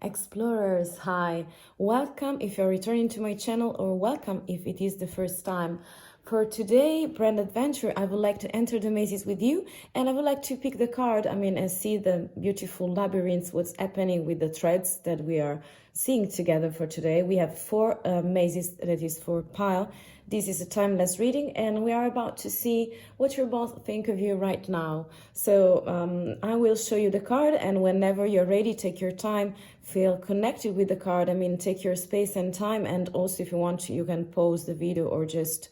Explorers, hi. Welcome if you're returning to my channel, or welcome if it is the first time. For today, brand adventure, I would like to enter the mazes with you, and I would like to pick the card, and see the beautiful labyrinths, what's happening with the threads that we are seeing together for today. We have four mazes, that is for pile. This is a timeless reading, and we are about to see what you both think of you right now. So I will show you the card, and whenever you're ready, take your time, feel connected with the card. Take your space and time, and also if you want to, you can pause the video or just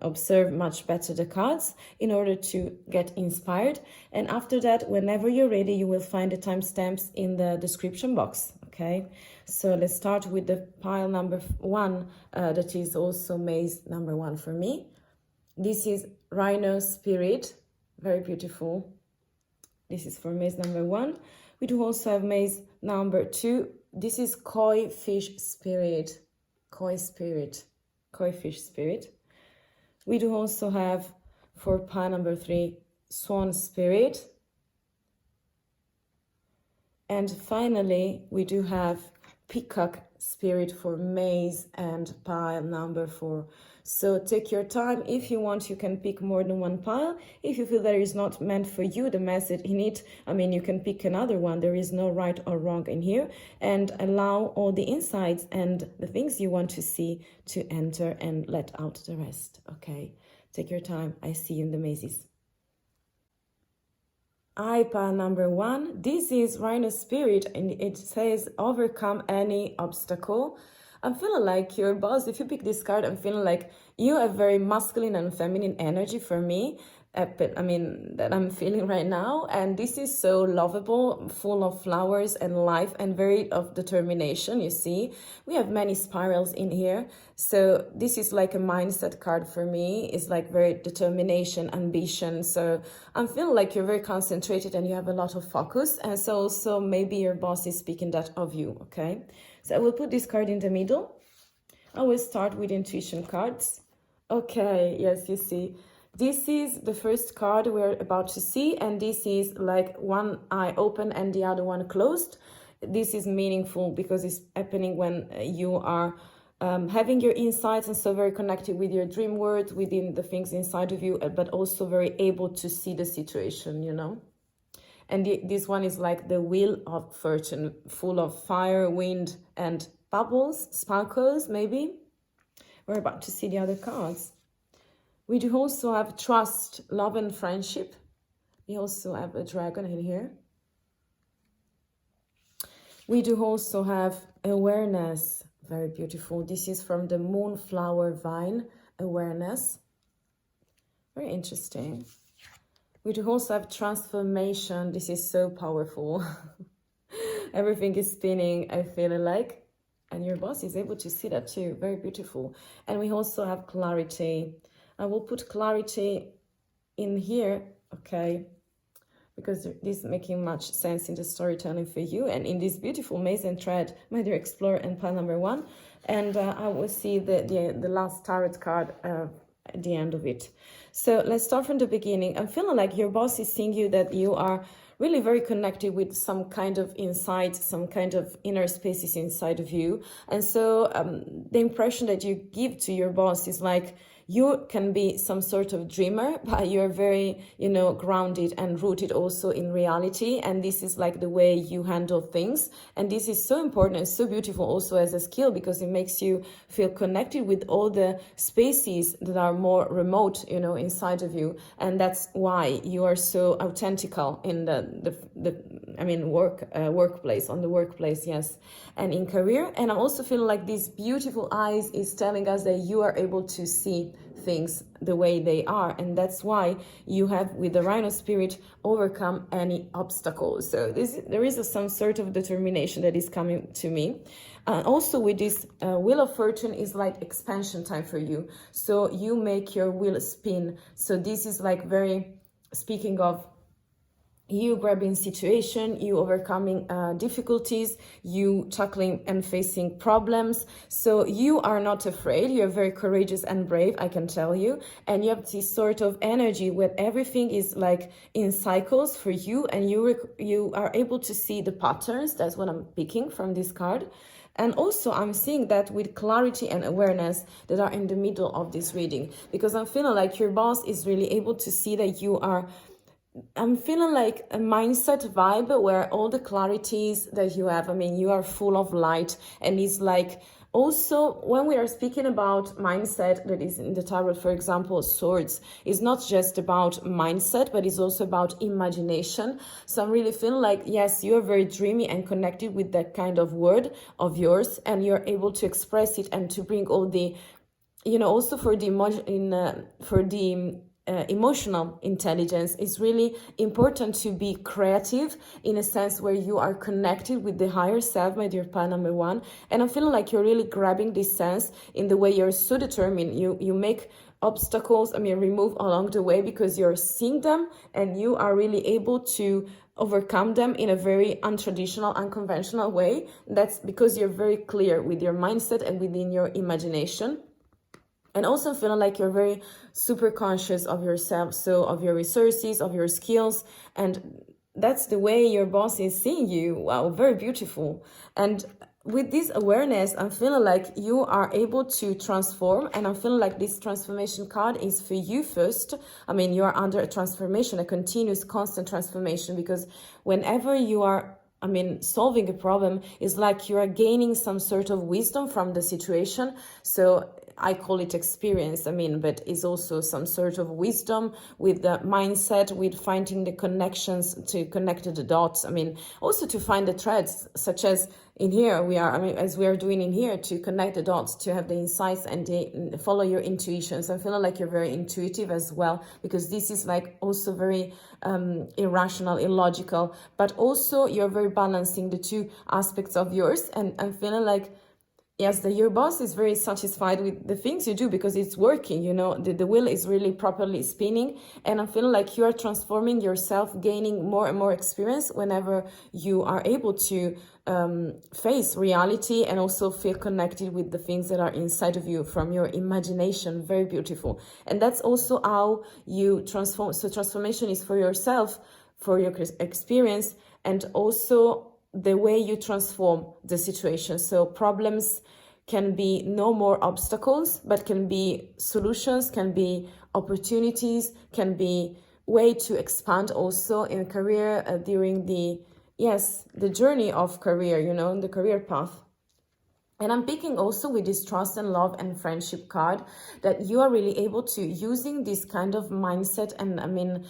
observe much better the cards in order to get inspired. And after that, whenever you're ready, you will find the timestamps in the description box. Okay, so let's start with the pile number 1, that is also maze number 1 for me. This is Rhino Spirit, very beautiful. This is for maze number 1. We do also have maze number 2. This is Koi Fish Spirit, Koi Spirit. Koi Fish Spirit. We do also have for pile number 3 Swan Spirit, and finally we do have Peacock Spirit for maze and pile number 4. So take your time. If you want, you can pick more than one pile. If you feel that is not meant for you, the message in it, you can pick another one. There is no right or wrong in here, and allow all the insights and the things you want to see to enter and let out the rest. Okay, take your time. I see you in the mazes. Pile number 1. This is Rhino Spirit, and it says overcome any obstacle. I'm feeling like your boss, if you pick this card, I'm feeling like you have very masculine and feminine energy for me, that I'm feeling right now. And this is so lovable, full of flowers and life, and very of determination. You see, we have many spirals in here. So this is like a mindset card for me. It's like very determination, ambition. So I'm feeling like you're very concentrated and you have a lot of focus. And so also maybe your boss is speaking that of you, okay? So I will put this card in the middle. I will start with intuition cards. Okay, yes, you see. This is the first card we're about to see, and this is like one eye open and the other one closed. This is meaningful because it's happening when you are having your insights and so very connected with your dream world, within the things inside of you, but also very able to see the situation, you know. And this one is like the wheel of fortune, full of fire, wind, and bubbles, sparkles, maybe. We're about to see the other cards. We do also have trust, love, and friendship. We also have a dragon in here. We do also have awareness, very beautiful. This is from the Moonflower Vine, awareness. Very interesting. We do also have transformation. This is so powerful. Everything is spinning, I feel like. And your boss is able to see that too. Very beautiful. And we also have clarity. I will put clarity in here, okay, because this is making much sense in the storytelling for you and in this beautiful maze and thread, my dear explorer, and pile number 1. And I will see the last tarot card at the end of it. So let's start from the beginning. I'm feeling like your boss is seeing you, that you are really very connected with some kind of insight, some kind of inner spaces inside of you. And so the impression that you give to your boss is like, you can be some sort of dreamer, but you're very, grounded and rooted also in reality. And this is like the way you handle things. And this is so important and so beautiful also as a skill, because it makes you feel connected with all the spaces that are more remote, inside of you. And that's why you are so authentical in workplace, on the workplace, yes. And in career. And I also feel like these beautiful eyes is telling us that you are able to see things the way they are, and that's why you have, with the Rhino Spirit, overcome any obstacles. So there is some sort of determination that is coming to me. Also with this wheel of fortune is like expansion time for you, so you make your wheel spin. So this is like very speaking of you grabbing situation, you overcoming difficulties, you tackling and facing problems. So you are not afraid, you're very courageous and brave, I can tell you. And you have this sort of energy where everything is like in cycles for you, and you are able to see the patterns. That's what I'm picking from this card. And also I'm seeing that with clarity and awareness that are in the middle of this reading, because I'm feeling like your boss is really able to see that you are, I'm feeling like a mindset vibe where all the clarities that you have, I mean, you are full of light. And it's like, also when we are speaking about mindset that is in the tarot, for example, swords, is not just about mindset, but it's also about imagination. So I'm really feeling like, yes, you are very dreamy and connected with that kind of word of yours, and you're able to express it and to bring all the, you know, also for the emotional intelligence. It's really important to be creative in a sense where you are connected with the higher self, my dear pal number one. And I'm feeling like you're really grabbing this sense in the way you're so determined. You make obstacles, I mean, remove along the way, because you're seeing them and you are really able to overcome them in a very untraditional, unconventional way. That's because you're very clear with your mindset and within your imagination. And also feeling like you're very super conscious of yourself, so of your resources, of your skills, and that's the way your boss is seeing you. Wow, very beautiful. And with this awareness, I'm feeling like you are able to transform, and I'm feeling like this transformation card is for you first. I mean, you are under a transformation, a continuous, constant transformation, because whenever you are, I mean, solving a problem, is like you are gaining some sort of wisdom from the situation. So I call it experience, I mean, but it's also some sort of wisdom with the mindset, with finding the connections, to connect the dots. I mean, also to find the threads, such as in here we are, I mean, as we are doing in here, to connect the dots, to have the insights and follow your intuitions. I feel like you're very intuitive as well, because this is like also very irrational, illogical, but also you're very balancing the two aspects of yours. And I'm feeling like, yes, your boss is very satisfied with the things you do because it's working, you know, the wheel is really properly spinning. And I'm feeling like you are transforming yourself, gaining more and more experience whenever you are able to face reality and also feel connected with the things that are inside of you from your imagination. Very beautiful. And that's also how you transform. So transformation is for yourself, for your experience, and also the way you transform the situation. So problems can be no more obstacles, but can be solutions, can be opportunities, can be way to expand also in career during the journey of career, you know, the career path. And I'm picking also with this trust and love and friendship card that you are really able to, using this kind of mindset and I mean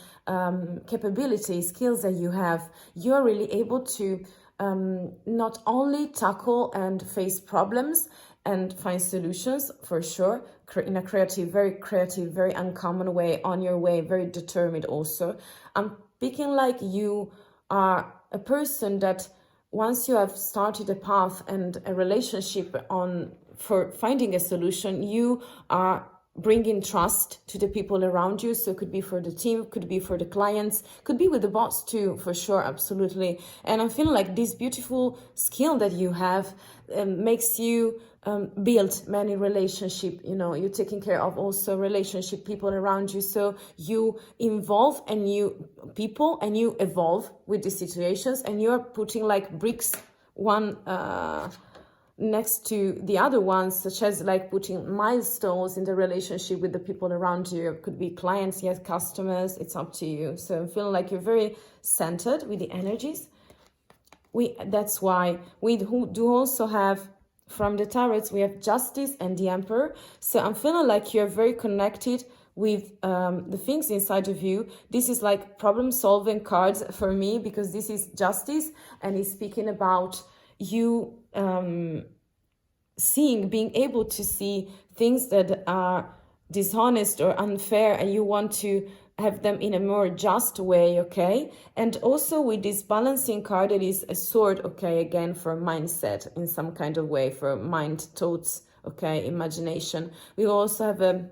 capability, skills that you have, you are really able to not only tackle and face problems and find solutions, for sure, in a very creative, very uncommon way, on your way, very determined also. I'm picking like you are a person that once you have started a path and a relationship on for finding a solution, you are bringing trust to the people around you. So it could be for the team, could be for the clients, could be with the boss too, for sure, absolutely. And I'm feeling like this beautiful skill that you have makes you build many relationship, you know, you're taking care of also relationship, people around you. So you involve and you people and you evolve with the situations, and you're putting like bricks one next to the other ones, such as like putting milestones in the relationship with the people around you. It could be clients, yes, customers, it's up to you. So I'm feeling like you're very centered with the energies. That's why we do also have, from the tarots, we have Justice and the Emperor. So I'm feeling like you're very connected with the things inside of you. This is like problem solving cards for me, because this is Justice and it's speaking about you being able to see things that are dishonest or unfair, and you want to have them in a more just way, okay? And also with this balancing card, it is a sword, okay, again for mindset in some kind of way, for mind, thoughts, okay, imagination. We also have a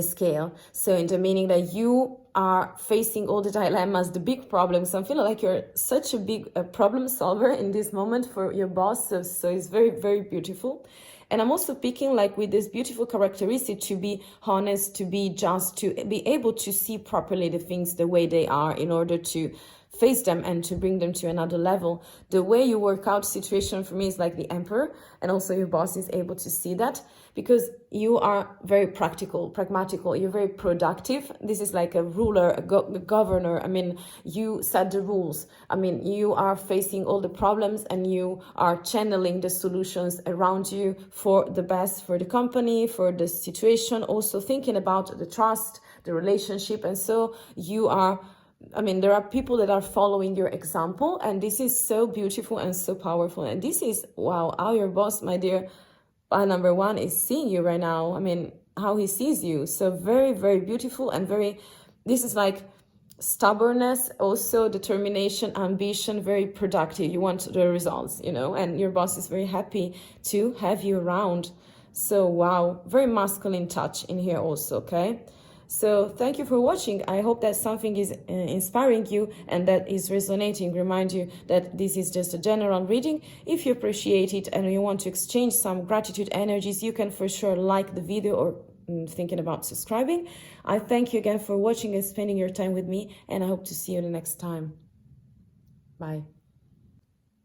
scale, so in the meaning that you are facing all the dilemmas, the big problems. I'm feeling like you're such a big problem solver in this moment for your boss. So it's very, very beautiful. And I'm also picking like with this beautiful characteristic to be honest, to be just, to be able to see properly the things the way they are in order to face them and to bring them to another level. The way you work out situation for me is like the emperor, and also your boss is able to see that because you are very pragmatical, you're very productive. This is like a ruler, a governor. I mean, you set the rules. I mean, you are facing all the problems and you are channeling the solutions around you for the best, for the company, for the situation, also thinking about the trust, the relationship. And so you are, I mean, there are people that are following your example, and this is so beautiful and so powerful. And this is, wow, how your boss, my dear, number one, is seeing you right now. I mean, how he sees you. So very, very beautiful and very, this is like stubbornness, also determination, ambition, very productive. You want the results, you know, and your boss is very happy to have you around. So, wow, very masculine touch in here also, okay? So thank you for watching. I hope that something is inspiring you and that is resonating. Remind you that this is just a general reading. If you appreciate it and you want to exchange some gratitude energies, you can for sure like the video or thinking about subscribing. I thank you again for watching and spending your time with me, and I hope to see you the next time. Bye.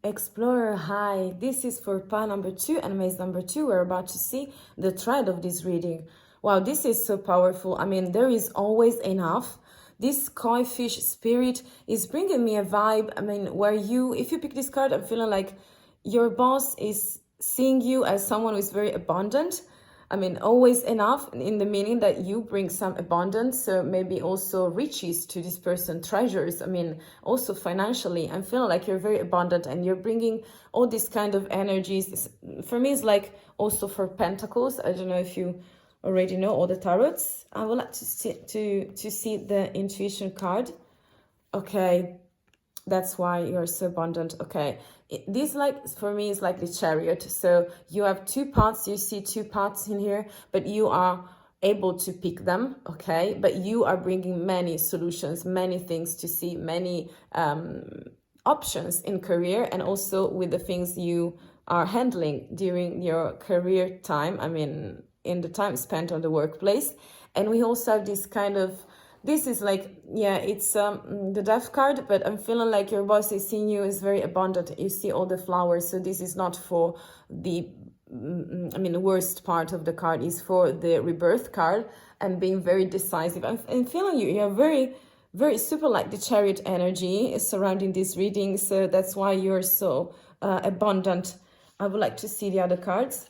Explorer, hi. This is for pile number 2 and maze number 2. We're about to see the thread of this reading. Wow, this is so powerful. I mean, there is always enough. This koi fish spirit is bringing me a vibe. I mean, where you, if you pick this card, I'm feeling like your boss is seeing you as someone who is very abundant. I mean, always enough in the meaning that you bring some abundance, so maybe also riches to this person, treasures. I mean, also financially, I'm feeling like you're very abundant and you're bringing all these kind of energies. For me, it's like also for pentacles. I don't know if you already know all the tarots. I would like to see the intuition card. Okay, that's why you're so abundant. Okay, this like for me is like the chariot. So you have two paths. You see two paths in here, but you are able to pick them. Okay, but you are bringing many solutions, many things to see, many options in career, and also with the things you are handling during your career time. I mean, in the time spent on the workplace. And we also have this kind of, this is like, yeah, it's the death card, but I'm feeling like your boss is seeing you is very abundant. You see all the flowers. So this is not for the, I mean, the worst part of the card is for the rebirth card and being very decisive. I'm feeling you're very, very super like the chariot energy is surrounding this reading. So that's why you're so abundant. I would like to see the other cards.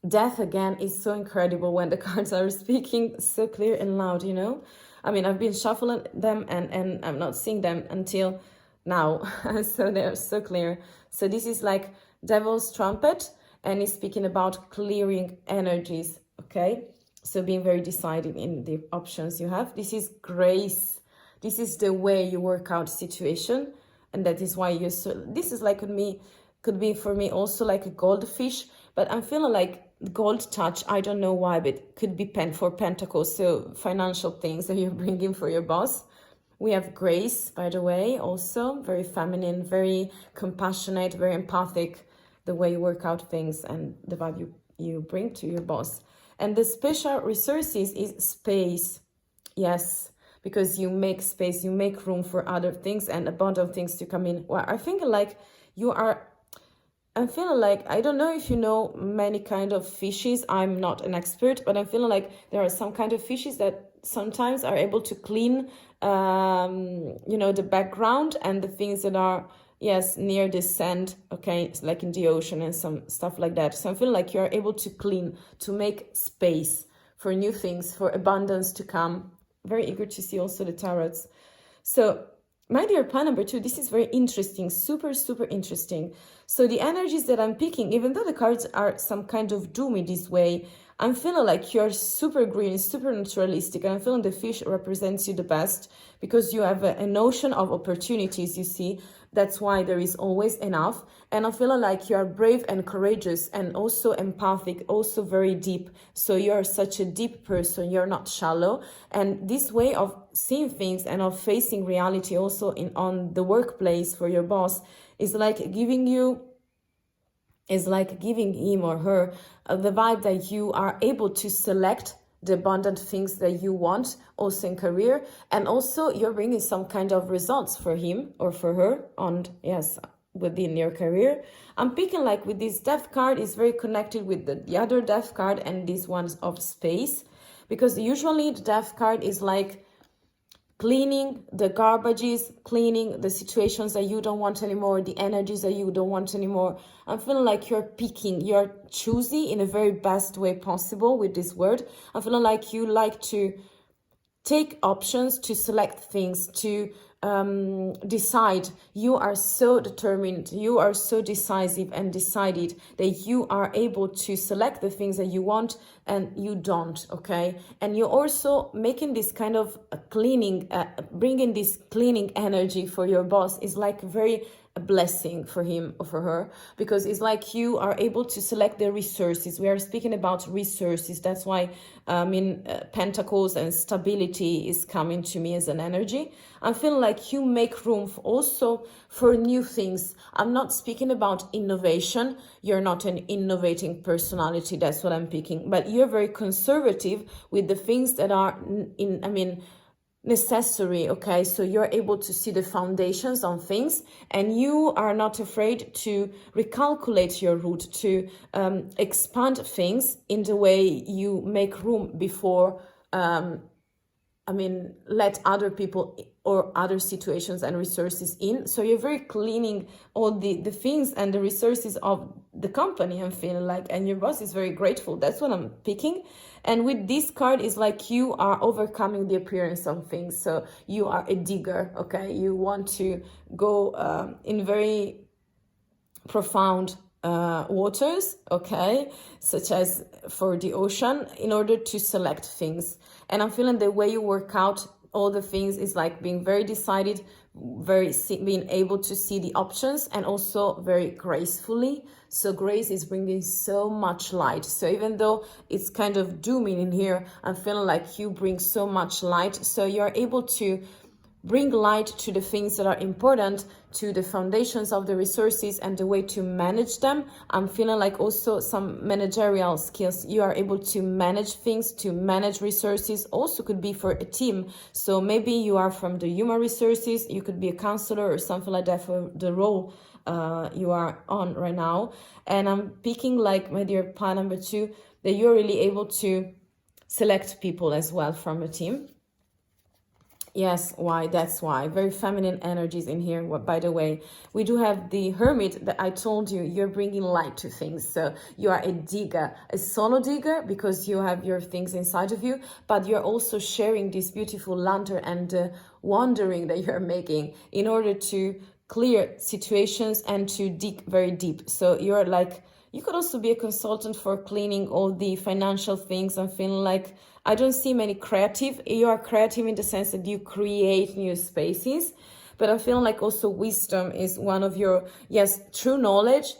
Death again is so incredible when the cards are speaking so clear and loud, you know. I mean, I've been shuffling them and I'm not seeing them until now. So they're so clear. So this is like Devil's Trumpet, and it's speaking about clearing energies, okay? So being very decided in the options you have. This is grace. This is the way you work out situation, and that is why you're so, this is like could be for me also like a goldfish, but I'm feeling like gold touch. I don't know why, but it could be for pentacles, so financial things that you're bringing for your boss. We have grace, by the way, also very feminine, very compassionate, very empathic, the way you work out things and the vibe you bring to your boss. And the special resources is space. Yes, because you make space, you make room for other things and abundant things to come in. Well, I think like you are, I'm feeling like, I don't know if you know many kind of fishes. I'm not an expert, but I'm feeling like there are some kind of fishes that sometimes are able to clean, you know, the background and the things that are, yes, near the sand, okay, like in the ocean and some stuff like that. So I feel like you're able to clean, to make space for new things, for abundance to come. Very eager to see also the tarots. So my dear pile number 2, this is very interesting, super, super interesting. So the energies that I'm picking, even though the cards are some kind of doomy this way, I'm feeling like you're super green, super naturalistic, and I'm feeling the fish represents you the best because you have a notion of opportunities, you see, That's why there is always enough. And I'm feeling like you are brave and courageous and also empathic, also very deep. So you're such a deep person. You're not shallow. And this way of seeing things and of facing reality also on the workplace for your boss is like giving him or her the vibe that you are able to select the abundant things that you want also in career, and also you're bringing some kind of results for him or for her on, yes, within your career. I'm picking like with this death card is very connected with the other death card and this one's of space, because usually the death card is like cleaning the garbages, cleaning the situations that you don't want anymore, the energies that you don't want anymore. I'm feeling like you're picking, you're choosy in a very best way possible with this word. I'm feeling like you like to take options, to select things, to decide. You are so determined, you are so decisive and decided that you are able to select the things that you want and you don't, okay? And you're also making this kind of cleaning, bringing this cleaning energy for your boss is like very a blessing for him or for her, because it's like you are able to select the resources. We are speaking about resources. That's why Pentacles and stability is coming to me as an energy. I'm feeling like you make room also for new things. I'm not speaking about innovation. You're not an innovating personality. That's what I'm picking. But you're very conservative with the things that are necessary, okay? So you're able to see the foundations on things, and you are not afraid to recalculate your route, to expand things in the way you make room before let other people or other situations and resources in. So you're very cleaning all the things and the resources of the company, I'm feeling like, and your boss is very grateful. That's what I'm picking. And with this card is like you are overcoming the appearance of things. So you are a digger, okay? You want to go in very profound waters, okay, such as for the ocean, in order to select things. And I'm feeling the way you work out all the things is like being very decided, being able to see the options, and also very gracefully. So grace is bringing so much light. So even though it's kind of dooming in here, I'm feeling like you bring so much light. So you're able to bring light to the things that are important, to the foundations of the resources and the way to manage them. I'm feeling like also some managerial skills. You are able to manage things, to manage resources, also could be for a team. So maybe you are from the human resources, you could be a counselor or something like that for the role you are on right now. And I'm picking, like, my dear pile number 2, that you're really able to select people as well from a team. Yes, why? That's why. Very feminine energies in here. By the way, we do have the Hermit that I told you, you're bringing light to things. So you are a digger, a solo digger, because you have your things inside of you, but you're also sharing this beautiful lantern and wandering that you're making in order to clear situations and to dig very deep. So you're like, you could also be a consultant for cleaning all the financial things. I'm feeling like I don't see many creative. You are creative in the sense that you create new spaces, but I'm feeling like also wisdom is one of your, yes, true knowledge,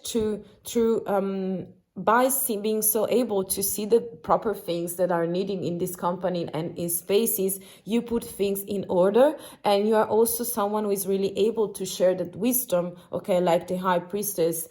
by being so able to see the proper things that are needing in this company and in spaces, you put things in order, and you are also someone who is really able to share that wisdom, okay, like the High Priestess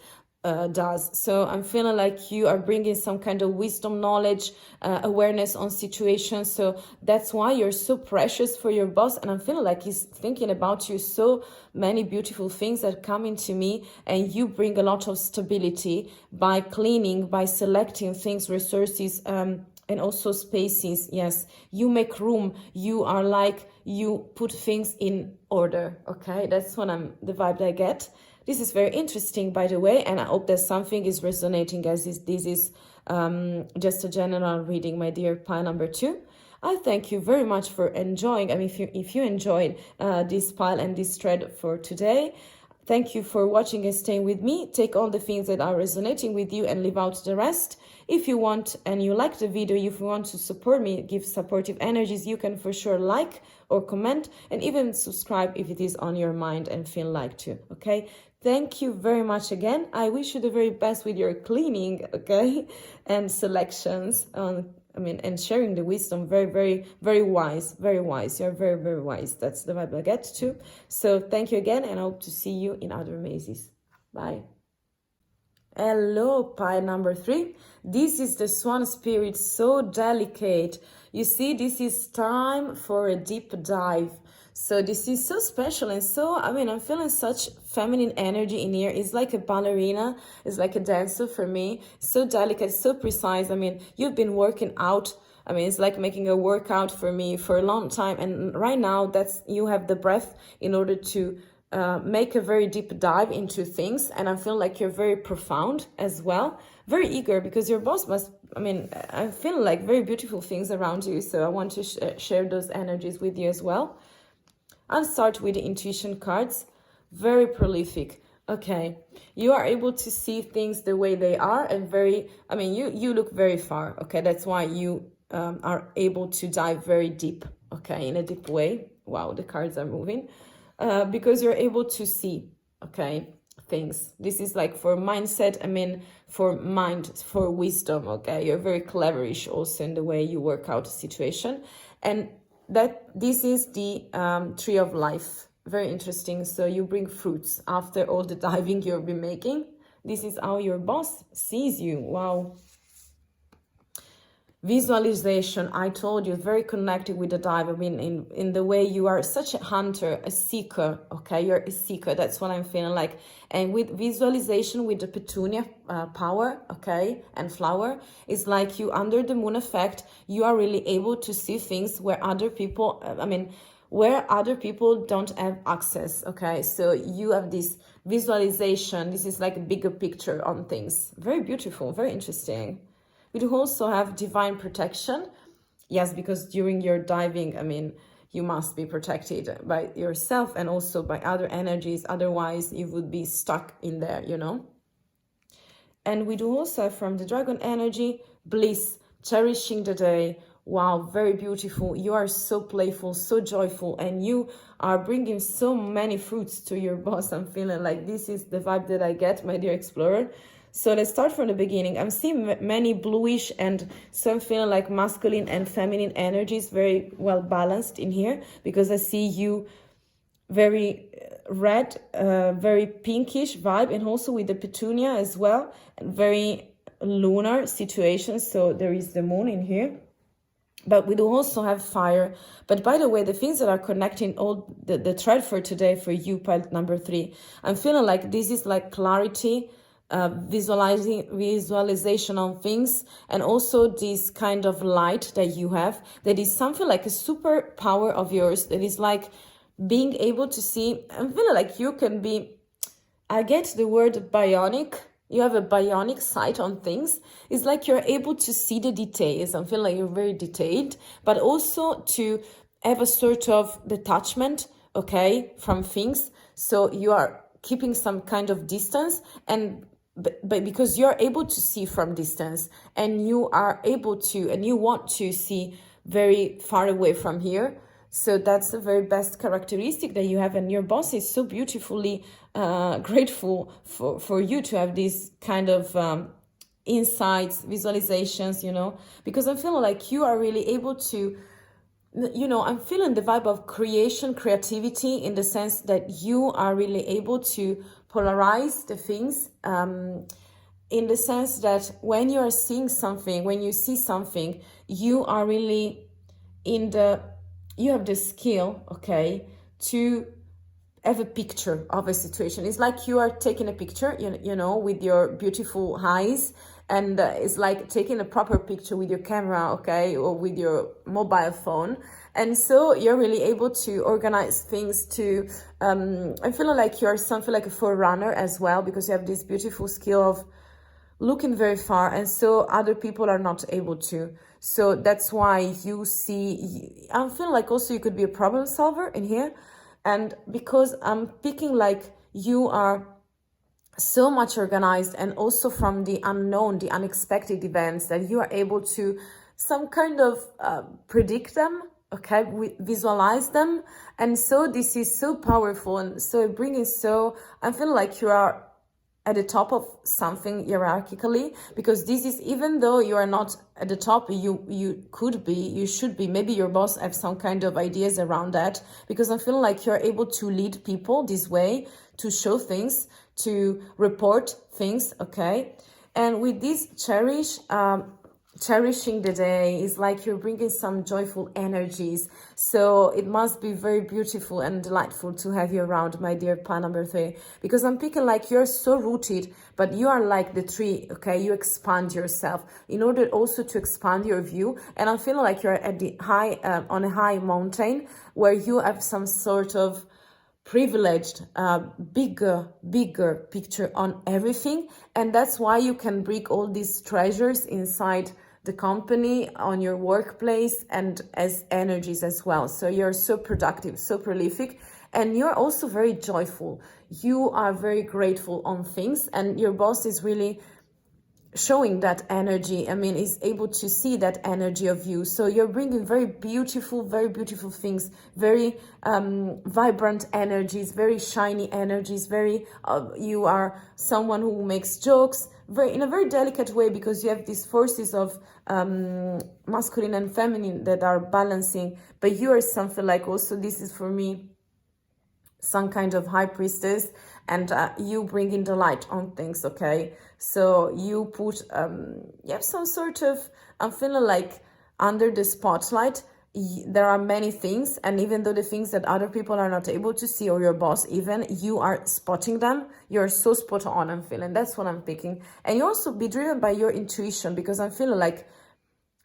does. So I'm feeling like you are bringing some kind of wisdom, knowledge, awareness on situations. So that's why you're so precious for your boss, and I'm feeling like he's thinking about you. So many beautiful things that come into me, and you bring a lot of stability by cleaning, by selecting things, resources, and also spaces. Yes, you make room. You are like, you put things in order. Okay, that's what the vibe that I get. This is very interesting, by the way, and I hope that something is resonating, as this is just a general reading, my dear pile number 2. I thank you very much for enjoying. I mean, if you enjoyed this pile and this thread for today, Thank you for watching and staying with me. Take all the things that are resonating with you and leave out the rest. If you want and you like the video, if you want to support me, give supportive energies, you can for sure like or comment and even subscribe if it is on your mind and feel like to, okay? Thank you very much again. I wish you the very best with your cleaning, okay? And selections and sharing the wisdom. Very, very, very wise, very wise. You're very, very wise. That's the vibe I get to. So thank you again, and I hope to see you in other mazes. Bye. Hello, pile number 3. This is the Swan spirit, so delicate. You see, this is time for a deep dive. So this is so special and so, I'm feeling such feminine energy in here. It's like a ballerina, it's like a dancer for me. So delicate, so precise. You've been working out. It's like making a workout for me for a long time. And right now, you have the breath in order to make a very deep dive into things. And I feel like you're very profound as well. Very eager because your boss must, I feel like very beautiful things around you. So I want to share those energies with you as well. I'll start with the intuition cards. Very prolific. Okay, you are able to see things the way they are and you look very far. Okay, that's why you are able to dive very deep. Okay, in a deep way. Wow, the cards are moving. Because you're able to see, okay, things. This is like for mindset, for mind, for wisdom. Okay, you're very cleverish also in the way you work out a situation. And this is the tree of life. Very interesting. So you bring fruits after all the diving you've been making. This is how your boss sees you. Wow. Visualization, I told you, very connected with the dive. In the way you are such a hunter, a seeker, okay? You're a seeker, that's what I'm feeling like. And with visualization, with the petunia power, okay, and flower, it's like you, under the moon effect, you are really able to see things where other people, where other people don't have access, okay? So you have this visualization. This is like a bigger picture on things. Very beautiful, very interesting. We do also have divine protection. Yes, because during your diving, you must be protected by yourself and also by other energies. Otherwise, you would be stuck in there, And we do also have from the dragon energy, bliss, cherishing the day. Wow, very beautiful. You are so playful, so joyful, and you are bringing so many fruits to your boss. I'm feeling like this is the vibe that I get, my dear explorer. So let's start from the beginning. I'm seeing many bluish and some feeling like masculine and feminine energies, very well balanced in here, because I see you very red, very pinkish vibe, and also with the petunia as well, and very lunar situation. So there is the moon in here. But we do also have fire. But by the way, the things that are connecting all the thread for today for you, pile number 3, I'm feeling like this is like clarity, visualization on things, and also this kind of light that you have, that is something like a superpower of yours, that is like being able to see. I'm feeling like you can be, I get the word bionic. You have a bionic sight on things. It's like you're able to see the details. I'm feeling like you're very detailed, but also to have a sort of detachment, okay, from things. So you are keeping some kind of distance, but because you're able to see from distance, and you are able to, and you want to see very far away from here. So that's the very best characteristic that you have, and your boss is so beautifully grateful for you to have these kind of insights, visualizations, because I'm feeling like you are really able to, I'm feeling the vibe of creation, creativity, in the sense that you are really able to polarize the things, in the sense that when you are seeing something, when you see something, you are really you have the skill, okay, to have a picture of a situation. It's like you are taking a picture, with your beautiful eyes, and it's like taking a proper picture with your camera, okay, or with your mobile phone. And so you're really able to organize things to, I'm feeling like you're something like a forerunner as well, because you have this beautiful skill of looking very far, and so other people are not able to. So that's why you see, I'm feeling like also you could be a problem solver in here. And because I'm picking like you are so much organized, and also from the unknown, the unexpected events, that you are able to some kind of predict them, okay, visualize them. And so this is so powerful, and so bringing, so I feel like you are at the top of something hierarchically, because this is, even though you are not at the top, you could be, you should be, maybe your boss have some kind of ideas around that, because I feel like you're able to lead people this way, to show things, to report things, okay. And with this cherishing the day is like you're bringing some joyful energies, so it must be very beautiful and delightful to have you around, my dear plan number 3, because I'm picking like you're so rooted, but you are like the tree, okay. You expand yourself in order also to expand your view, and I'm feeling like you're at the high on a high mountain where you have some sort of privileged, bigger picture on everything, and that's why you can bring all these treasures inside the company, on your workplace, and as energies as well. So you're so productive, so prolific, and you're also very joyful. You are very grateful on things, and your boss is really showing that energy. I mean, is able to see that energy of you. So you're bringing very beautiful things, very vibrant energies, very shiny energies, very you are someone who makes jokes very in a very delicate way, because you have these forces of masculine and feminine that are balancing. But you are something like, also this is for me some kind of high priestess, and you bring in the light on things, okay. So you put you have some sort of, I'm feeling like under the spotlight there are many things, and even though the things that other people are not able to see, or your boss even, you are spotting them. You're so spot on, I'm feeling. That's what I'm picking. And you also be driven by your intuition, because I'm feeling like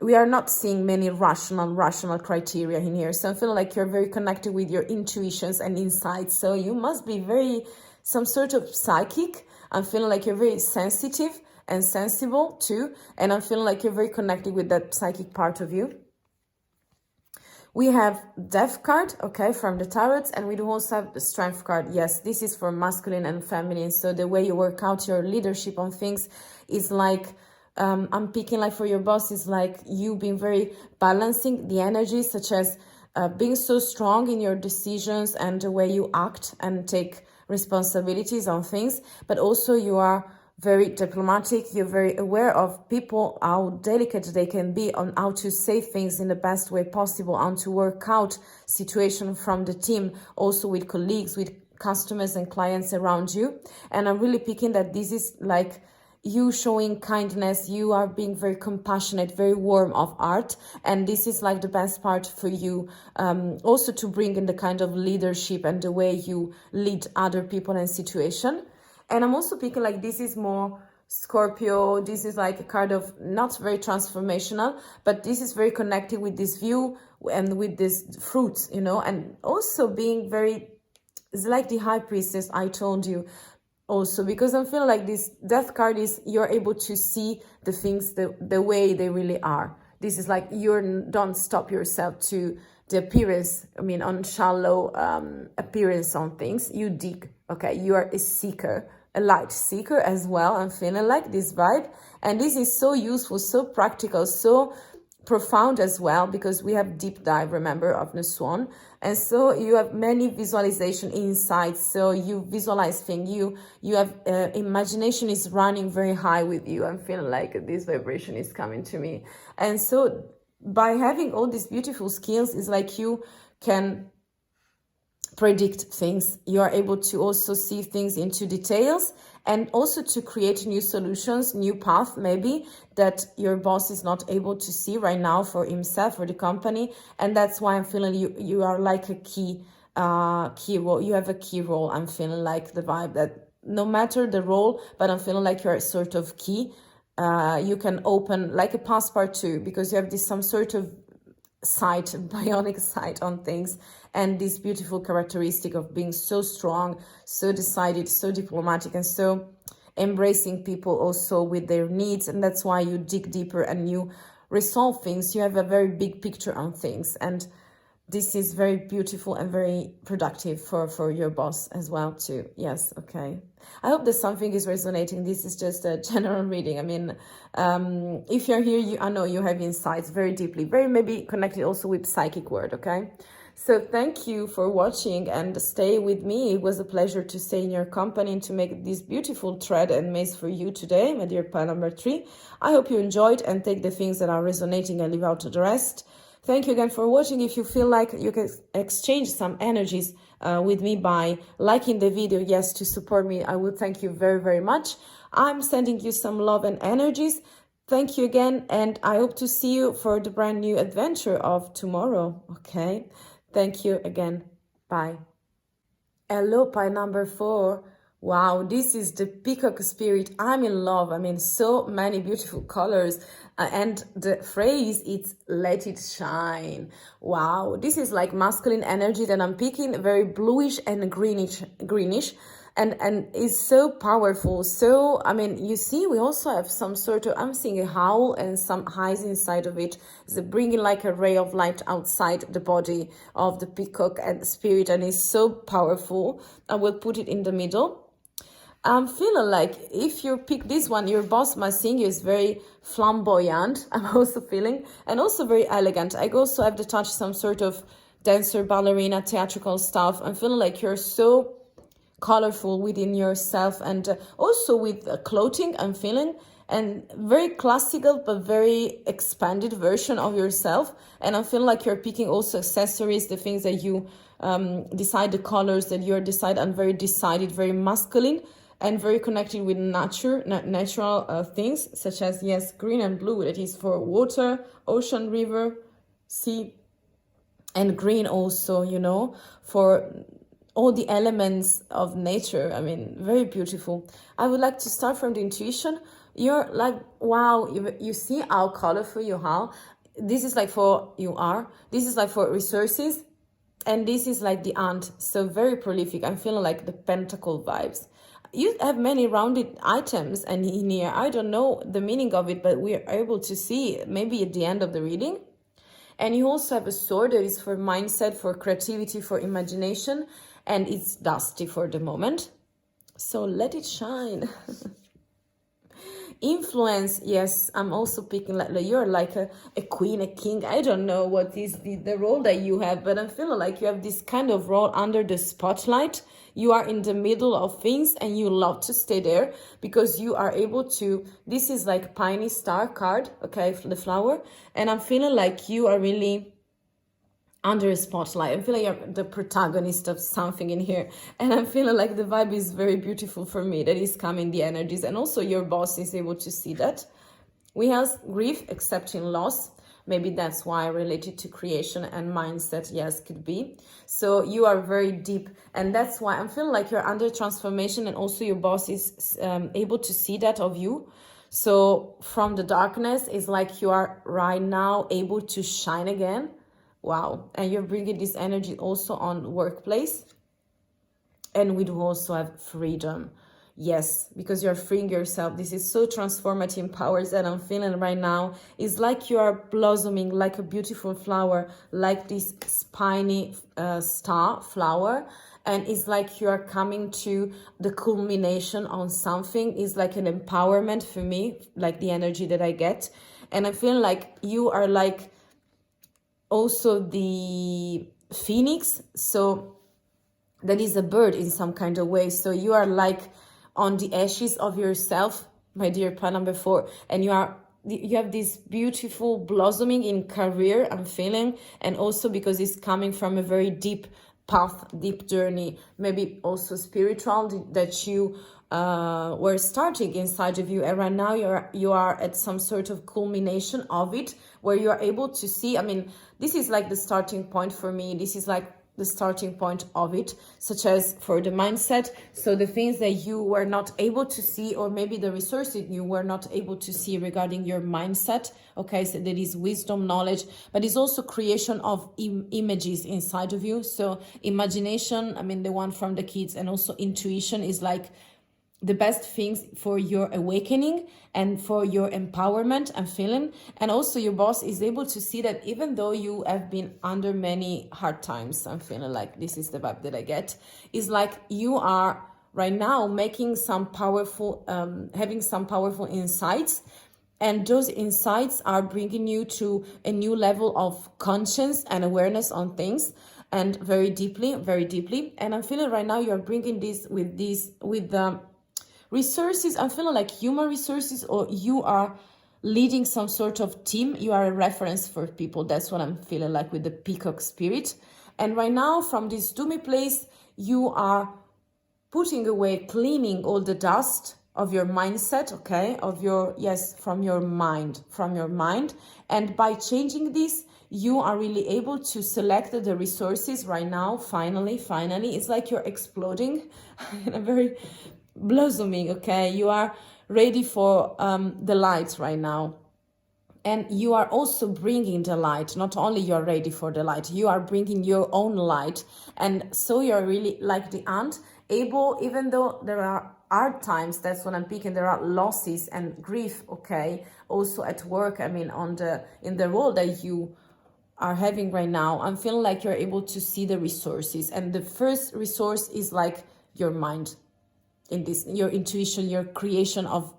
we are not seeing many rational criteria in here. So I feel like you're very connected with your intuitions and insights. So you must be very, some sort of psychic. I'm feeling like you're very sensitive and sensible too. And I'm feeling like you're very connected with that psychic part of you. We have Death card, okay, from the Tarot, and we do also have the Strength card. Yes, this is for masculine and feminine. So the way you work out your leadership on things is like, I'm picking like for your boss is like you being very balancing the energies, such as being so strong in your decisions and the way you act and take responsibilities on things, but also you are very diplomatic. You're very aware of people, how delicate they can be, on how to say things in the best way possible, and to work out situations from the team, also with colleagues, with customers and clients around you. And I'm really picking that this is like you showing kindness. You are being very compassionate, very warm of heart, and this is like the best part for you, also to bring in the kind of leadership and the way you lead other people and situation. And I'm also picking like this is more Scorpio. This is like a card of not very transformational, but this is very connected with this view and with this fruits, you know, and also being very, it's like the High Priestess I told you also, because I'm feeling like this Death card is you're able to see the things the way they really are. This is like don't stop yourself to the appearance, I mean, on shallow appearance on things. You dig, okay? You are a seeker, a light seeker as well. I'm feeling like this vibe. And this is so useful, so practical, so profound as well, because we have deep dive, remember, of the Swan. And so you have many visualization insights. So you visualize things. You have imagination is running very high with you. I'm feeling like this vibration is coming to me. And so by having all these beautiful skills, it's like you can predict things. You are able to also see things into details, and also to create new solutions, new path maybe that your boss is not able to see right now for himself or the company. And that's why I'm feeling you are like a key role. You have a key role. I'm feeling like the vibe that no matter the role, but I'm feeling like you're a sort of key. You can open like a passport too, because you have this some sort of sight, bionic sight on things, and this beautiful characteristic of being so strong, so decided, so diplomatic, and so embracing people also with their needs. And that's why you dig deeper and you resolve things. You have a very big picture on things, and this is very beautiful and very productive for your boss as well too. Yes, okay. I hope that something is resonating. This is just a general reading. I mean, if you're here, I know you have insights very deeply, very maybe connected also with psychic world, okay? So thank you for watching and stay with me. It was a pleasure to stay in your company and to make this beautiful thread and maze for you today, my dear pile number 3. I hope you enjoyed and take the things that are resonating and leave out the rest. Thank you again for watching. If you feel like you can exchange some energies with me by liking the video, yes, to support me, I would thank you very, very much. I'm sending you some love and energies. Thank you again, and I hope to see you for the brand new adventure of tomorrow, okay? Thank you again. Bye. Hello, pie number 4. Wow, this is the Peacock spirit. I'm in love. I mean, so many beautiful colors. And the phrase, it's let it shine. Wow, this is like masculine energy that I'm picking, very bluish and greenish. And is so powerful. So, I mean, you see, we also have some sort of, I'm seeing a howl and some highs inside of it. It's bringing like a ray of light outside the body of the peacock and spirit, and it's so powerful. I will put it in the middle. I'm feeling like if you pick this one, your boss must sing you is very flamboyant. I'm also feeling, and also very elegant. I also have to touch some sort of dancer, ballerina, theatrical stuff. I'm feeling like you're so colorful within yourself, and also with clothing I'm feeling, and very classical but very expanded version of yourself. And I feel like you're picking also accessories, the things that you decide, the colors that you're decide, and very decided, very masculine and very connected with natural things, such as, yes, green and blue, that is for water, ocean, river, sea, and green also, you know, for all the elements of nature. I mean, very beautiful. I would like to start from the intuition. You're like, wow, you see how colorful you are. This is like for you are. This is like for resources. And this is like the ant. So very prolific. I'm feeling like the pentacle vibes. You have many rounded items and in here. I don't know the meaning of it, but we are able to see maybe at the end of the reading. And you also have a sword that is for mindset, for creativity, for imagination. And it's dusty for the moment. So let it shine. Influence, yes, I'm also picking like you're like a queen, a king. I don't know what is the role that you have, but I'm feeling like you have this kind of role under the spotlight. You are in the middle of things and you love to stay there because you are able to, this is like Piney Star card, okay, the flower. And I'm feeling like you are really under a spotlight. I feel like you're the protagonist of something in here, and I'm feeling like the vibe is very beautiful for me, that is coming, the energies, and also your boss is able to see that. We have grief, accepting loss. Maybe that's why related to creation and mindset. Yes, could be. So you are very deep, and that's why I'm feeling like you're under transformation, and also your boss is able to see that of you. So from the darkness, it's like you are right now able to shine again. Wow. And you're bringing this energy also on workplace. And we do also have freedom. Yes, because you're freeing yourself. This is so transformative powers that I'm feeling right now. It's like you are blossoming like a beautiful flower, like this spiny star flower. And it's like you are coming to the culmination on something. It's like an empowerment for me, like the energy that I get. And I feel like you are like also the phoenix, so that is a bird in some kind of way. So you are like on the ashes of yourself, my dear pile number 4, and you have this beautiful blossoming in career, I'm feeling, and also because it's coming from a very deep path, deep journey, maybe also spiritual, that you were starting inside of you, and right now you are at some sort of culmination of it, where you are able to see. I mean, this is like the starting point for me. This is like the starting point of it, such as for the mindset. So the things that you were not able to see, or maybe the resources you were not able to see regarding your mindset. Okay, so there is wisdom, knowledge, but it's also creation of images inside of you. So imagination, I mean, the one from the kids, and also intuition is like the best things for your awakening and for your empowerment and feeling. And also your boss is able to see that even though you have been under many hard times, I'm feeling like this is the vibe that I get, is like you are right now making some powerful, having some powerful insights. And those insights are bringing you to a new level of conscience and awareness on things, and very deeply, very deeply. And I'm feeling right now you're bringing this with the resources. I'm feeling like human resources, or you are leading some sort of team. You are a reference for people. That's what I'm feeling like with the Peacock spirit. And right now, from this doomy place, you are putting away, cleaning all the dust of your mindset, okay, of your, yes, from your mind. And by changing this, you are really able to select the resources right now. Finally, it's like you're exploding in a very blossoming, okay. You are ready for the light right now. And you are also bringing the light. Not only you're ready for the light, you are bringing your own light. And so you're really like the ant, able, even though there are hard times, that's what I'm picking, there are losses and grief, okay, also at work, I mean, in the role that you are having right now, I'm feeling like you're able to see the resources. And the first resource is like your mind, in this, your intuition, your creation of,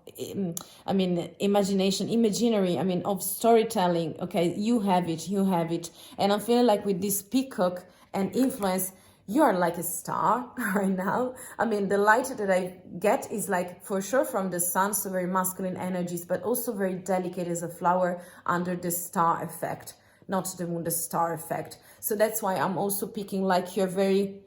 I mean, imagination, imaginary, I mean, of storytelling. Okay, you have it. And I'm feeling like with this Peacock and influence, you are like a star right now. I mean, the light that I get is like for sure from the sun, so very masculine energies, but also very delicate as a flower under the star effect, not the moon, the star effect. So that's why I'm also picking like you're very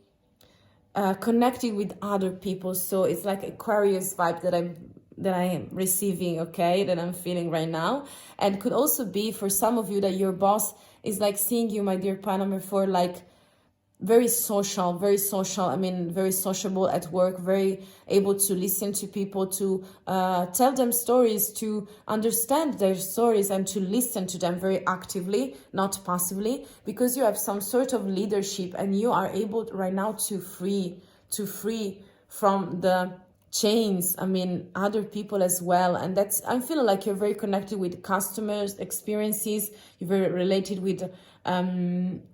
connecting with other people. So it's like Aquarius vibe that I am receiving, okay, that I'm feeling right now. And could also be for some of you that your boss is like seeing you, my dear pile number 4, like very social, I mean, very sociable at work, very able to listen to people, to tell them stories, to understand their stories, and to listen to them very actively, not passively, because you have some sort of leadership, and you are able right now to free from the chains, I mean, other people as well. And that's, I'm feeling like you're very connected with customers, experiences, you're very related with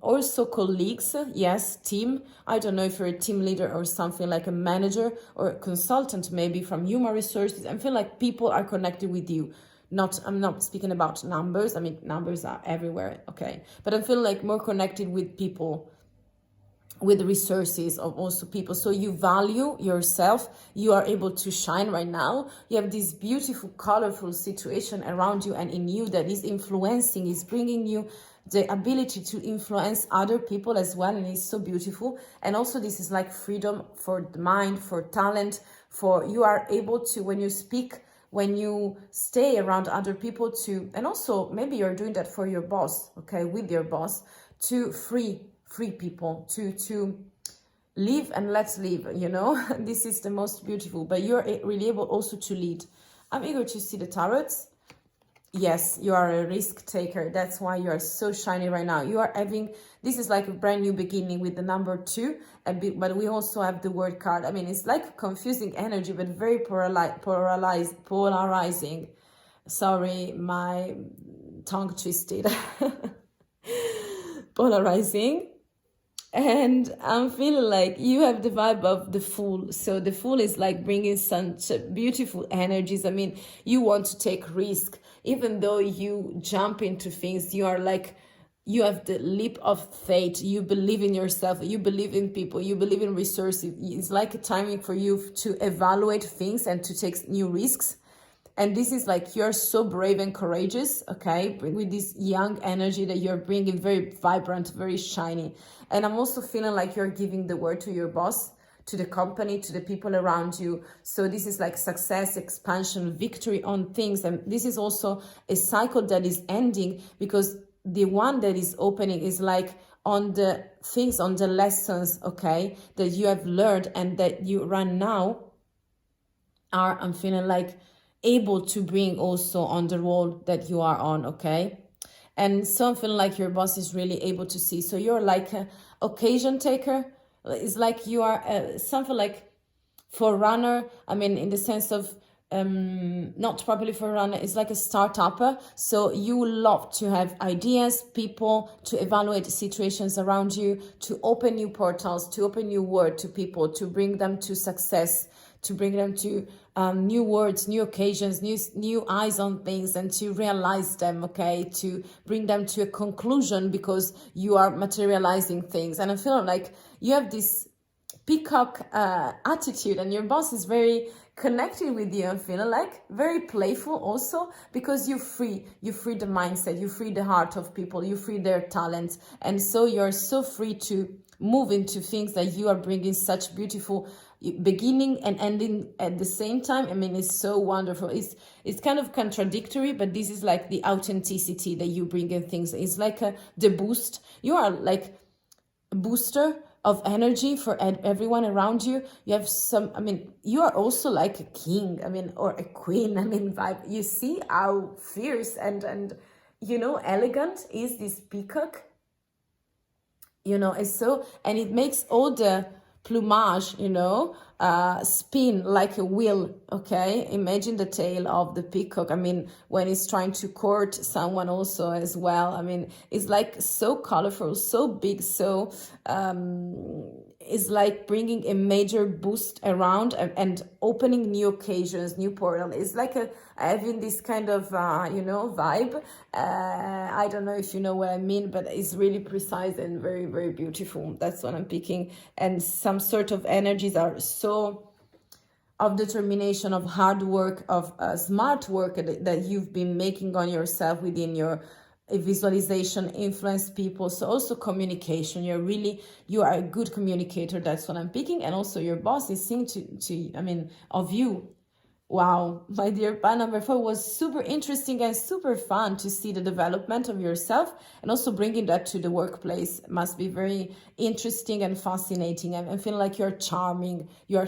also colleagues, yes, team. I don't know if you're a team leader or something, like a manager or a consultant, maybe from human resources. I feel like people are connected with you. I'm not speaking about numbers. I mean, numbers are everywhere, okay, but I feel like more connected with people, with resources of also people. So you value yourself, you are able to shine right now. You have this beautiful, colorful situation around you and in you that is influencing, is bringing you the ability to influence other people as well, and it's so beautiful. And also this is like freedom for the mind, for talent, for you are able to, when you speak, when you stay around other people, to, and also maybe you're doing that for your boss, okay, with your boss, to free people, to live and let's live, you know. This is the most beautiful, but you're really able also to lead. I'm eager to see the tarots. Yes, you are a risk taker. That's why you are so shiny right now. You are having, this is like a brand new beginning with the number 2, but we also have the word card. I mean, it's like confusing energy, but very polarizing. Sorry, my tongue twisted. Polarizing. And I'm feeling like you have the vibe of the Fool. So the Fool is like bringing such beautiful energies. I mean, you want to take risk. Even though you jump into things, you are like, you have the leap of faith. You believe in yourself. You believe in people. You believe in resources. It's like a timing for you to evaluate things and to take new risks. And this is like, you're so brave and courageous, okay, with this young energy that you're bringing, very vibrant, very shiny. And I'm also feeling like you're giving the word to your boss, to the company, to the people around you. So this is like success, expansion, victory on things. And this is also a cycle that is ending, because the one that is opening is like on the things, on the lessons, okay, that you have learned and that you run now are, I'm feeling like, able to bring also on the role that you are on, okay? And so I'm feeling like your boss is really able to see. So you're like an occasion taker. It's like you are something like forerunner. I mean, in the sense of not properly forerunner, it's like a startup. So you love to have ideas, people, to evaluate situations around you, to open new portals, to open new world to people, to bring them to success, to bring them to new words, new occasions, new eyes on things, and to realize them, okay, to bring them to a conclusion, because you are materializing things. And I feel like you have this peacock attitude, and your boss is very connected with you. I'm feeling like very playful also, because you free the mindset, you free the heart of people, you free their talents, and so you're so free to move into things that you are bringing such beautiful beginning and ending at the same time. I mean, it's so wonderful. It's kind of contradictory, but this is like the authenticity that you bring in things. It's like the boost. You are like a booster of energy for everyone around you. You have some, I mean, you are also like a king, I mean, or a queen, I mean, vibe. You see how fierce and you know, elegant is this peacock, you know. It's so, and it makes all the plumage, you know, spin like a wheel, okay? Imagine the tail of the peacock. I mean, when it's trying to court someone also as well. I mean, it's like so colorful, so big, so it's like bringing a major boost around and opening new occasions, new portal. It's like having this kind of, you know, vibe. I don't know if you know what I mean, but it's really precise and very, very beautiful. That's what I'm picking. And some sort of energies are so of determination, of hard work, of smart work that you've been making on yourself within your visualization, influence people. So also communication, you are a good communicator. That's what I'm picking. And also your boss is seeing to I mean, of you. Wow, my dear pile number 4, was super interesting and super fun to see the development of yourself, and also bringing that to the workplace must be very interesting and fascinating. I feel like you're charming, you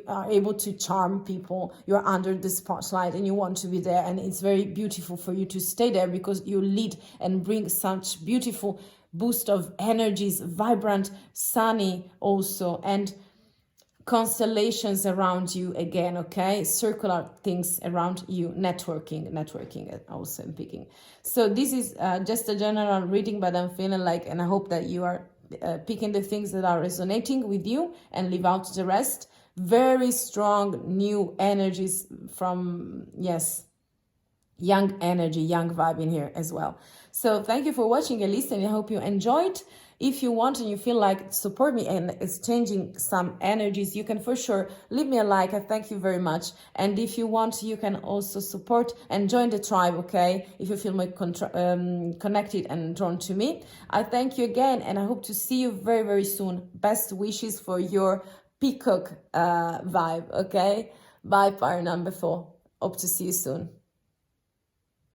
are able to charm people, you're under the spotlight and you want to be there, and it's very beautiful for you to stay there, because you lead and bring such beautiful boost of energies, vibrant, sunny also, and constellations around you again, okay? Circular things around you, networking also I'm picking. So this is just a general reading, but I'm feeling like, and I hope that you are picking the things that are resonating with you and leave out the rest. Very strong new energies from, yes, young energy, young vibe in here as well. So thank you for watching and listening. I hope you enjoyed. If you want and you feel like support me and exchanging some energies, you can for sure leave me a like. I thank you very much. And if you want, you can also support and join the tribe, okay? If you feel more connected and drawn to me. I thank you again, and I hope to see you very, very soon. Best wishes for your peacock vibe, okay? Bye, fire number 4. Hope to see you soon.